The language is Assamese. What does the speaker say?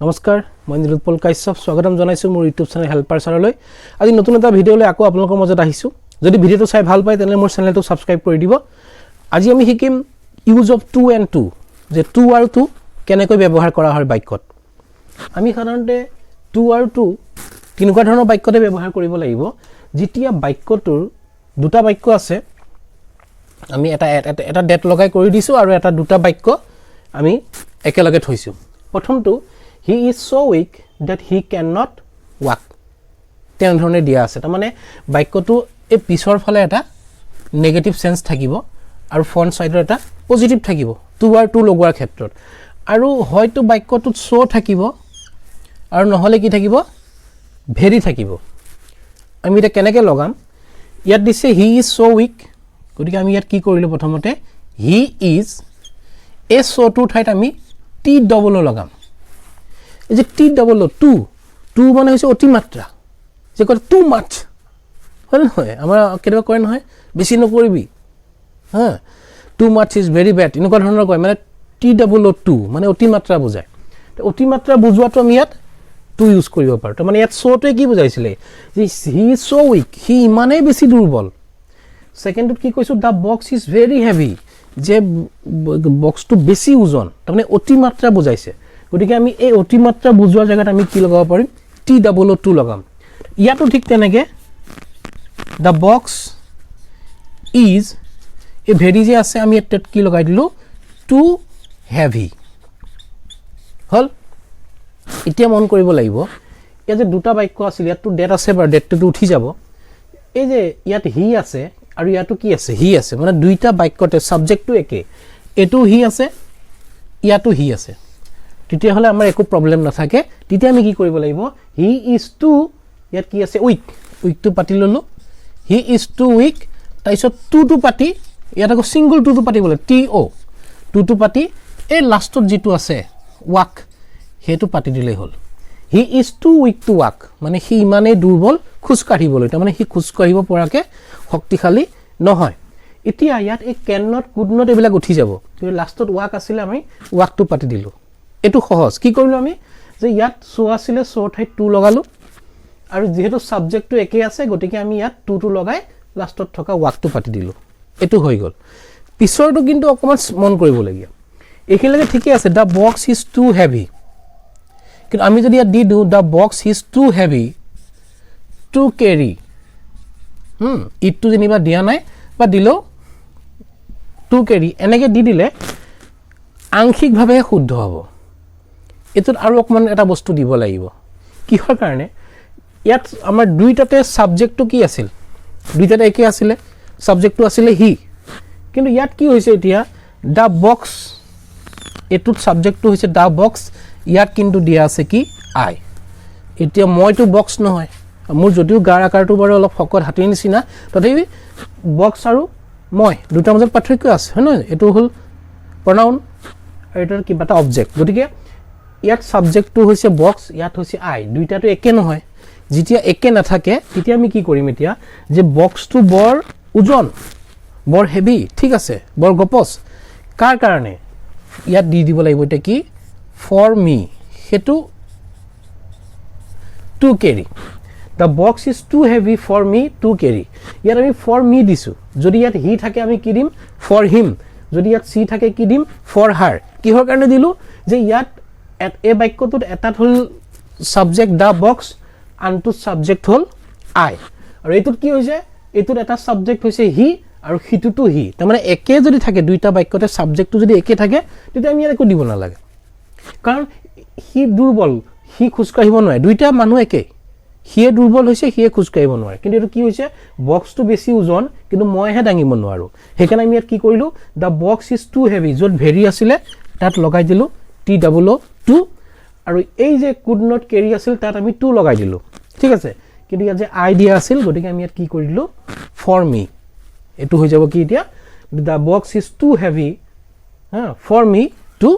নমস্কাৰ মই নিৰুৎপল কাশ্যপ স্বাগতম জনাইছো মোৰ ইউটিউব চেনেল হেল্পাৰ চাৰলৈ আজি নতুন এটা ভিডিঅ লৈ আকৌ আপোনালোকৰ মাজত আহিছো যদি ভিডিঅটো চাই ভাল পায় তেনে মোৰ চেনেলটো সাবস্ক্ৰাইব কৰি দিব আজি আমি শিকিম use of to and to যে টু আৰু টু কেনেকৈ ব্যৱহাৰ কৰা হয় বাক্যত আমি সাধাৰণতে টু আৰু টু তিনিটা ধৰণৰ বাক্যতে ব্যৱহাৰ কৰিব লাগিব যেতিয়া বাক্যটোৰ দুটা বাক্য আছে আমি এটা ডেট লগাই কৰি দিছো আৰু এটা দুটা বাক্য আমি একেলগে থৈছো প্ৰথমটো he is so weak that he cannot walk তেনে ধৰণে দিয়া আছে তাৰ মানে বাক্যটো এই পিছৰ ফালে এটা নেগেটিভ সেন্স থাকিব আৰু ফ্ৰন্ট সাইডৰ এটা পজিটিভ থাকিব টু আৰু টু লগোৱাৰ ক্ষেত্ৰত আৰু হয়তো বাক্যটোত so থাকিব আৰু নহলে কি থাকিব ভেৰি থাকিব আমি এটা কেনেকৈ লগাম ইয়াত দিছে he is so weak গতিকে আমি ইয়াত কি কৰিলো প্ৰথমতে he is a so two ঠাইত আমি t ডাবল লগাম এই যে টি ডাবল টু মানে হৈছে অতিমাত্ৰা যে কয় টু মাচ হল নহয় আমাৰ কেতিয়াবা কয় নহয় বেছি নকৰিবি হা too much is very bed এনেকুৱা ধৰণৰ কয় মানে টি ডাবল টু মানে অতিমাত্ৰা বুজায় অতিমাত্ৰা বুজোৱাটো আমি ইয়াত টু ইউজ কৰিব পাৰো তাৰ মানে ইয়াত সোটোৱে কি বুজাইছিলে যে he is so weak he ইমানেই বেছি দুৰ্বল সেকেন্ডত কি কৈছো দা বক্স ইজ ভেৰি হেভি যে বক্সটো বেছি ওজন তাৰ মানে অতিমাত্ৰা বুজাইছে গতিকে আমি এই অতিমাত্ৰা বুজোৱাৰ জায়গাত আমি কি লগাব পাৰিম টি ডাবল টু লগাম ইয়াতো ঠিক তেনেকে দা বক্স ইজ এ ভেৰি যে আছে আমি এটা কি লগাই দিলো টু হেভি হল এতিয়া মন কৰিব লাগিব এই যে দুটা বাক্য আছিল ইয়াত টু ডেট আছে বা ডেটটো উঠি যাব এই যে ইয়াত হি আছে আৰু ইয়াতো কি আছে হি আছে মানে দুইটা বাক্যতে সাবজেক্টটো একে এটো হি আছে ইয়াতো হি আছে তেতিয়া হলে আমাৰ একো প্ৰবলেম নাথাকে তেতিয়া আমি কি কৰিব লাগিব হি ইজ টু ইয়াত কি আছে উইক উইকটো পাতি ললো হি ইজ টু উইক তাইছত টু পাতি ইয়াত আকৌ সিঙ্গল টু পাতি বলে টি ও টু পাতি এই লাষ্টত যেটো আছে ওয়াক হেতু পাতি দিলে হল he is too weak to walk মানে হি ইমানে দুৰ্বল খুজ কাঢ়িবলৈ তাৰ মানে হি খুজ কাঢ়িব পৰাকে শক্তিশালী নহয় এতিয়া ইয়াত এই ক্যান নট কুড নট এবিলাক উঠি যাব কিন্তু লাষ্টত ওয়াক আছিল আমি ওয়াকটো পাতি দিলো এটো সহজ কি কৰিলো আমি যে ইয়াত সো আছিল সো ঠাই টু লগালো আৰু যেহেতু সাবজেক্টটো একে আছে গতিকে আমি ইয়াত টু লগাই লাষ্টত থকা ওয়াকটো পাতি দিলো এটো হৈ গল পিছৰটো কিন্তু অকমান মন কৰিব লাগিব এখিলৈকে ঠিকই আছে the box is too heavy কিন্তু আমি যদি ইয়াত দি দিও the box is too heavy to carry ইটটো যেনিবা দিয়া নাই বা দিলো টু ক্যাৰি এনেকে দি দিলে আংশিকভাৱে শুদ্ধ হ'ব এটোত আৰু অকমান এটা বস্তু দিব লাগিব কিহৰ কাৰণে ইয়াত আমাৰ দুইটাতে সাবজেক্টটো কি আছিল দুইটাতে একে আছিল সাবজেক্টটো আছিল হি কিন্তু ইয়াত কি হৈছে এতিয়া দা বক্স এটোত সাবজেক্টটো হৈছে দা বক্স ইয়াত কিন্তু দিয়া আছে কি আই এতিয়া মইটো বক্স নহয় মোৰ যদিও গাৰ আকাৰটো বাৰু অলপ ফকত হাতিৰ নিচিনা তথাপি বক্স আৰু মই দুটাৰ মাজত পাৰ্থক্য আছে হয় নহয় এটো হল প্ৰনাউন আৰু এটাৰ কিবা এটা অবজেক্ট গতিকে ইয়াত সাবজেক্টটো হৈছে বক্স ইয়াত হৈছে আই দুইটাটো একে নহয় যেতিয়া একে নাথাকে তেতিয়া আমি কি কৰিম এতিয়া যে বক্সটো বৰ ওজন বৰ হেভি ঠিক আছে বৰ গপস কাৰ কাৰণে ইয়াত দি দিব লাগিব এটা কি ফৰ মি হেতু to carry the box is too heavy for me to carry ইয়াত আমি for me দিছো যদি ইয়াত হি থাকে আমি কি দিম for him যদি ইয়াত সি থাকে কি দিম for her কিহৰ কাৰণে দিলো যে ইয়াত এই বাক্যটোত এটাত হল সাবজেক্ট দা বক্স আনটো সাবজেক্ট হল আই আৰু এটোত কি হৈছে এটোত এটা সাবজেক্ট হৈছে হি আৰু হিতুটো হি তাৰ মানে একে যদি থাকে দুইটা বাক্যতে সাবজেক্টটো যদি একে থাকে তেতিয়া আমি একো দিব নালাগে কাৰণ হি দুৰ্বল হি খুজ কাঢ়িব নোৱাৰে দুইটা মানুহ একে হিয়ে দুৰ্বল হৈছে হিয়ে খুজ কাঢ়িব নোৱাৰে কিন্তু এটো কি হৈছে বক্সটো বেছি ওজন কিন্তু মইহে দাঙিব নোৱাৰো হেকাৰণে আমি ইয়াত কি কৰিলো the box is too heavy যত ভেৰি আছিল তাত লগাই দিলো টি ডাবল টু আৰু এই যে কুড নট ক্যাৰি আছিল তাত আমি টু লগাই দিলো ঠিক আছে কিন্তু ইয়াত যে আই দিয়া আছিল গতিকে আমি ইয়াত কি কৰিলো ফৰ মি এটো হৈ যাব কি এতিয়া the box is too heavy for me two